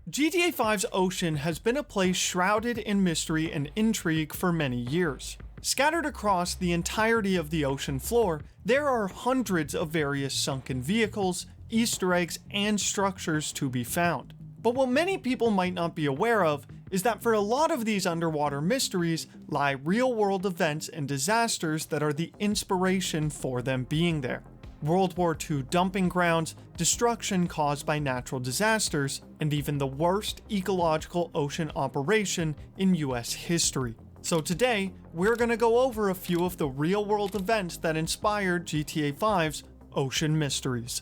GTA 5's ocean has been a place shrouded in mystery and intrigue for many years. Scattered across the entirety of the ocean floor, there are hundreds of various sunken vehicles, Easter eggs, and structures to be found. But what many people might not be aware of is that for a lot of these underwater mysteries lie real-world events and disasters that are the inspiration for them being there. World War II dumping grounds, destruction caused by natural disasters, and even the worst ecological ocean operation in US history. So today, we're going to go over a few of the real-world events that inspired GTA 5's ocean mysteries.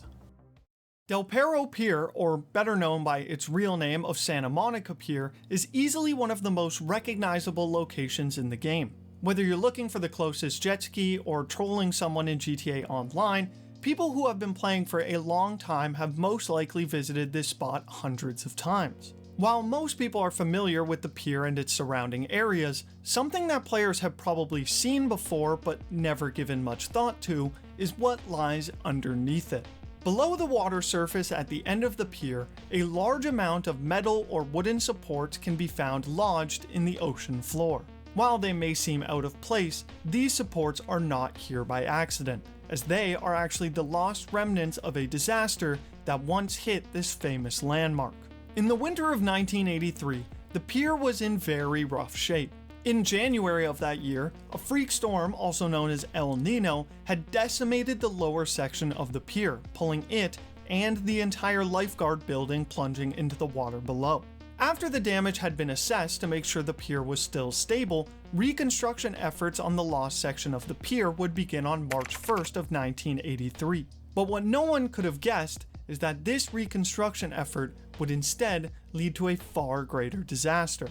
Del Perro Pier, or better known by its real name of Santa Monica Pier, is easily one of the most recognizable locations in the game. Whether you're looking for the closest jet ski or trolling someone in GTA Online, people who have been playing for a long time have most likely visited this spot hundreds of times. While most people are familiar with the pier and its surrounding areas, something that players have probably seen before but never given much thought to is what lies underneath it. Below the water surface at the end of the pier, a large amount of metal or wooden supports can be found lodged in the ocean floor. While they may seem out of place, these supports are not here by accident, as they are actually the lost remnants of a disaster that once hit this famous landmark. In the winter of 1983, the pier was in very rough shape. In January of that year, a freak storm, also known as El Nino, had decimated the lower section of the pier, pulling it and the entire lifeguard building plunging into the water below. After the damage had been assessed to make sure the pier was still stable, reconstruction efforts on the lost section of the pier would begin on March 1st of 1983. But what no one could have guessed is that this reconstruction effort would instead lead to a far greater disaster.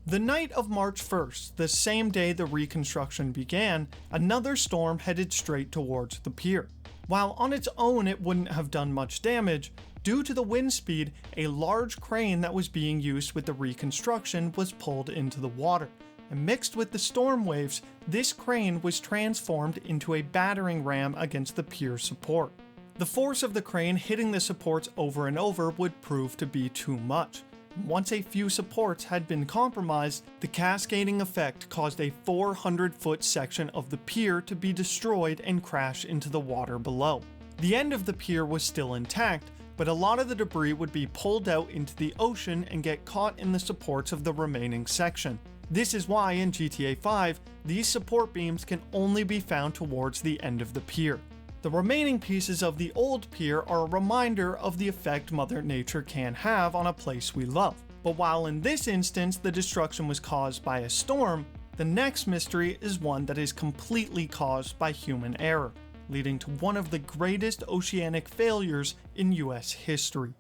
The night of March 1st, the same day the reconstruction began, another storm headed straight towards the pier. While on its own it wouldn't have done much damage, due to the wind speed, a large crane that was being used with the reconstruction was pulled into the water, and mixed with the storm waves, this crane was transformed into a battering ram against the pier support. The force of the crane hitting the supports over and over would prove to be too much. Once a few supports had been compromised, the cascading effect caused a 400-foot section of the pier to be destroyed and crash into the water below. The end of the pier was still intact, but a lot of the debris would be pulled out into the ocean and get caught in the supports of the remaining section. This is why in GTA 5, these support beams can only be found towards the end of the pier. The remaining pieces of the old pier are a reminder of the effect Mother Nature can have on a place we love. But while in this instance the destruction was caused by a storm, the next mystery is one that is completely caused by human error, leading to one of the greatest oceanic failures in US history.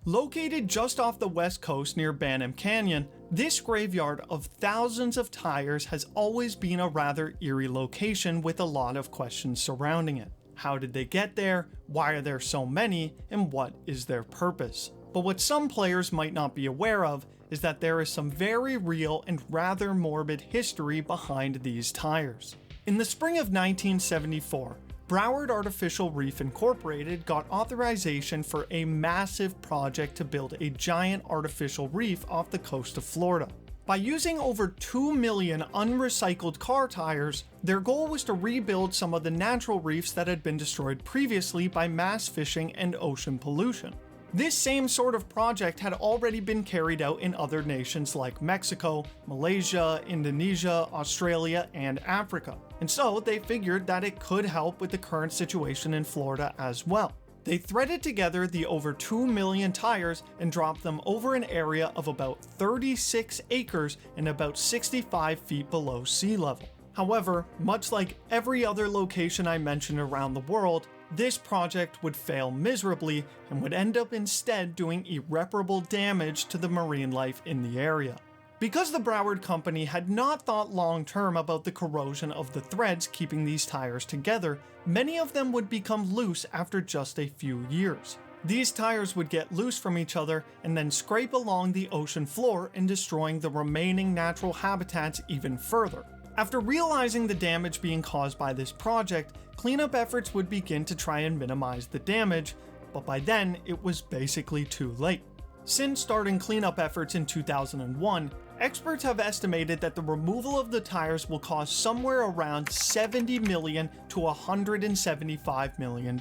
Located just off the west coast near Banham Canyon, this graveyard of thousands of tires has always been a rather eerie location with a lot of questions surrounding it. How did they get there? Why are there so many? And what is their purpose? But what some players might not be aware of is that there is some very real and rather morbid history behind these tires. In the spring of 1974, Broward Artificial Reef Incorporated got authorization for a massive project to build a giant artificial reef off the coast of Florida. By using over 2 million unrecycled car tires, their goal was to rebuild some of the natural reefs that had been destroyed previously by mass fishing and ocean pollution. This same sort of project had already been carried out in other nations like Mexico, Malaysia, Indonesia, Australia, and Africa. And so they figured that it could help with the current situation in Florida as well. They threaded together the over 2 million tires and dropped them over an area of about 36 acres and about 65 feet below sea level. However, much like every other location I mentioned around the world, this project would fail miserably and would end up instead doing irreparable damage to the marine life in the area. Because the Broward company had not thought long-term about the corrosion of the threads keeping these tires together, many of them would become loose after just a few years. These tires would get loose from each other and then scrape along the ocean floor and destroying the remaining natural habitats even further. After realizing the damage being caused by this project, cleanup efforts would begin to try and minimize the damage, but by then it was basically too late. Since starting cleanup efforts in 2001, experts have estimated that the removal of the tires will cost somewhere around $70 million to $175 million,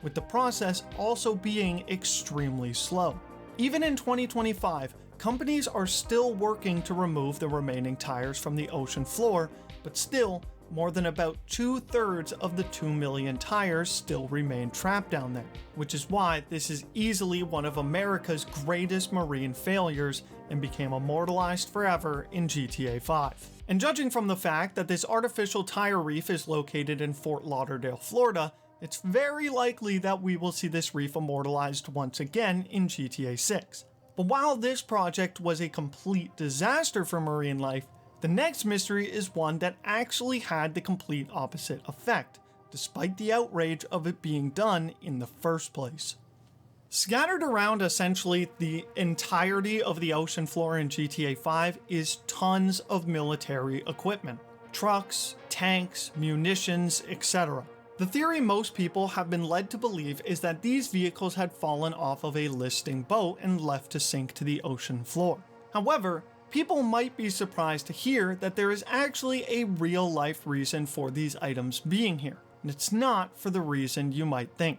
with the process also being extremely slow. Even in 2025, companies are still working to remove the remaining tires from the ocean floor, but still, more than about 2/3 of the 2 million tires still remain trapped down there, which is why this is easily one of America's greatest marine failures and became immortalized forever in GTA 5. And judging from the fact that this artificial tire reef is located in Fort Lauderdale, Florida, it's very likely that we will see this reef immortalized once again in GTA 6. But while this project was a complete disaster for marine life, the next mystery is one that actually had the complete opposite effect, despite the outrage of it being done in the first place. Scattered around essentially the entirety of the ocean floor in GTA 5 is tons of military equipment. Trucks, tanks, munitions, etc. The theory most people have been led to believe is that these vehicles had fallen off of a listing boat and left to sink to the ocean floor. However, people might be surprised to hear that there is actually a real-life reason for these items being here, and it's not for the reason you might think.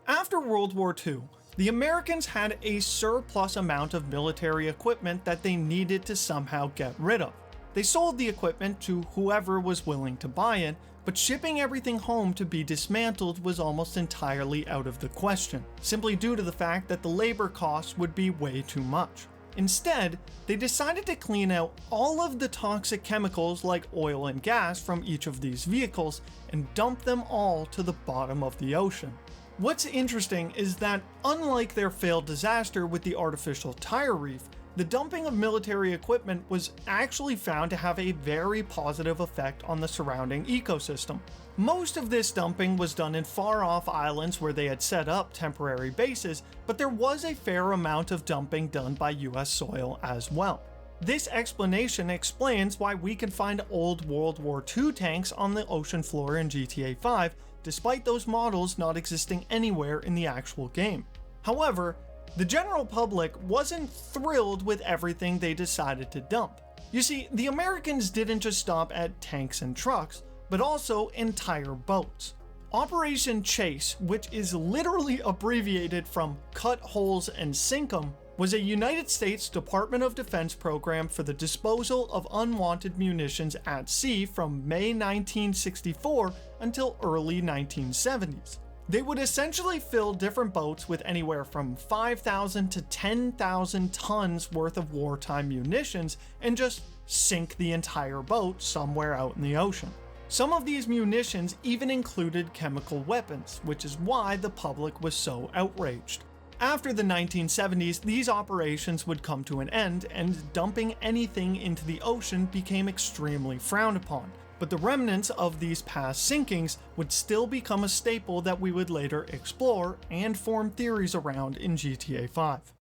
After World War II, the Americans had a surplus amount of military equipment that they needed to somehow get rid of. They sold the equipment to whoever was willing to buy it, but shipping everything home to be dismantled was almost entirely out of the question, simply due to the fact that the labor costs would be way too much. Instead, they decided to clean out all of the toxic chemicals like oil and gas from each of these vehicles and dump them all to the bottom of the ocean. What's interesting is that, unlike their failed disaster with the artificial tire reef, the dumping of military equipment was actually found to have a very positive effect on the surrounding ecosystem. Most of this dumping was done in far-off islands where they had set up temporary bases, but there was a fair amount of dumping done by US soil as well. This explanation explains why we can find old World War II tanks on the ocean floor in GTA 5, despite those models not existing anywhere in the actual game. However, the general public wasn't thrilled with everything they decided to dump. You see, the Americans didn't just stop at tanks and trucks, but also entire boats. Operation Chase, which is literally abbreviated from Cut Holes and Sink 'em, was a United States Department of Defense program for the disposal of unwanted munitions at sea from May 1964 until early 1970s. They would essentially fill different boats with anywhere from 5,000 to 10,000 tons worth of wartime munitions and just sink the entire boat somewhere out in the ocean. Some of these munitions even included chemical weapons, which is why the public was so outraged. After the 1970s, these operations would come to an end, and dumping anything into the ocean became extremely frowned upon. But the remnants of these past sinkings would still become a staple that we would later explore and form theories around in GTA 5.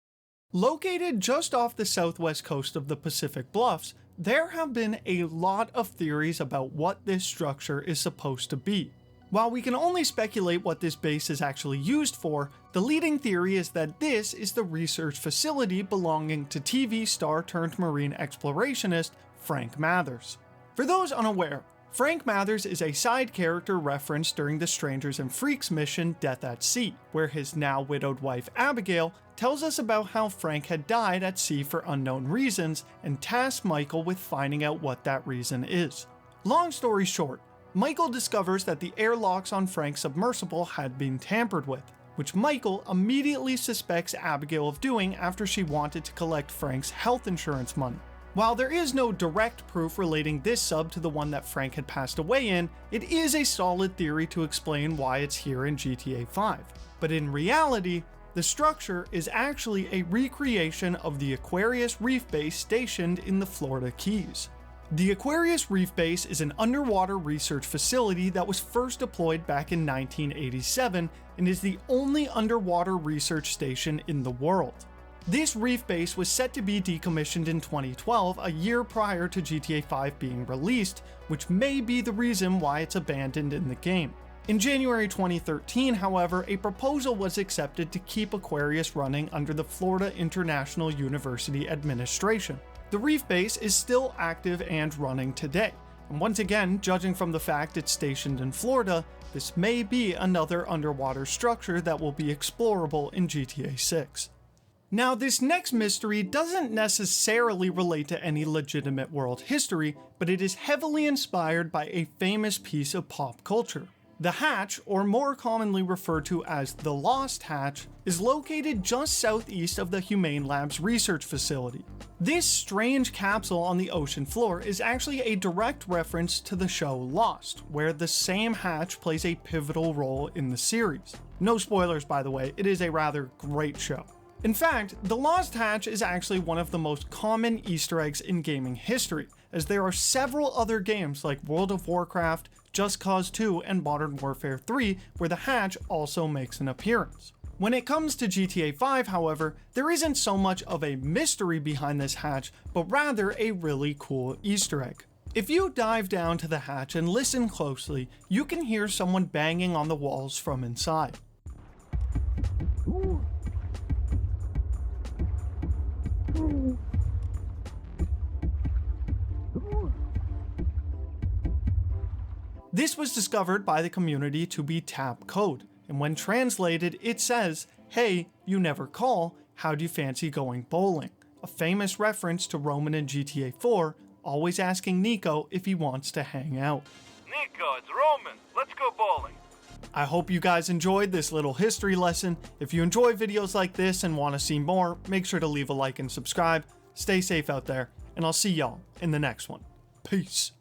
Located just off the southwest coast of the Pacific Bluffs, there have been a lot of theories about what this structure is supposed to be. While we can only speculate what this base is actually used for, the leading theory is that this is the research facility belonging to TV star turned marine explorationist Frank Mathers. For those unaware, Frank Mathers is a side character referenced during the Strangers and Freaks mission Death at Sea, where his now widowed wife Abigail tells us about how Frank had died at sea for unknown reasons and tasks Michael with finding out what that reason is. Long story short, Michael discovers that the airlocks on Frank's submersible had been tampered with, which Michael immediately suspects Abigail of doing after she wanted to collect Frank's health insurance money. While there is no direct proof relating this sub to the one that Frank had passed away in, it is a solid theory to explain why it's here in GTA 5. But in reality, the structure is actually a recreation of the Aquarius Reef Base stationed in the Florida Keys. The Aquarius Reef Base is an underwater research facility that was first deployed back in 1987 and is the only underwater research station in the world. This reef base was set to be decommissioned in 2012, a year prior to GTA 5 being released, which may be the reason why it's abandoned in the game. In January 2013, however, a proposal was accepted to keep Aquarius running under the Florida International University Administration. The reef base is still active and running today, and once again, judging from the fact it's stationed in Florida, this may be another underwater structure that will be explorable in GTA 6. Now, this next mystery doesn't necessarily relate to any legitimate world history, but it is heavily inspired by a famous piece of pop culture. The hatch, or more commonly referred to as the Lost Hatch, is located just southeast of the Humane Labs research facility. This strange capsule on the ocean floor is actually a direct reference to the show Lost, where the same hatch plays a pivotal role in the series. No spoilers, by the way, it is a rather great show. In fact, the Lost Hatch is actually one of the most common Easter eggs in gaming history, as there are several other games like World of Warcraft, Just Cause 2, and Modern Warfare 3 where the hatch also makes an appearance. When it comes to GTA 5, however, there isn't so much of a mystery behind this hatch, but rather a really cool Easter egg. If you dive down to the hatch and listen closely, you can hear someone banging on the walls from inside. This was discovered by the community to be tap code, and when translated it says, "Hey, you never call, how do you fancy going bowling?" A famous reference to Roman in GTA 4, always asking Nico if he wants to hang out. Nico, it's Roman, let's go bowling. I hope you guys enjoyed this little history lesson. If you enjoy videos like this and want to see more, make sure to leave a like and subscribe. Stay safe out there, and I'll see y'all in the next one. Peace.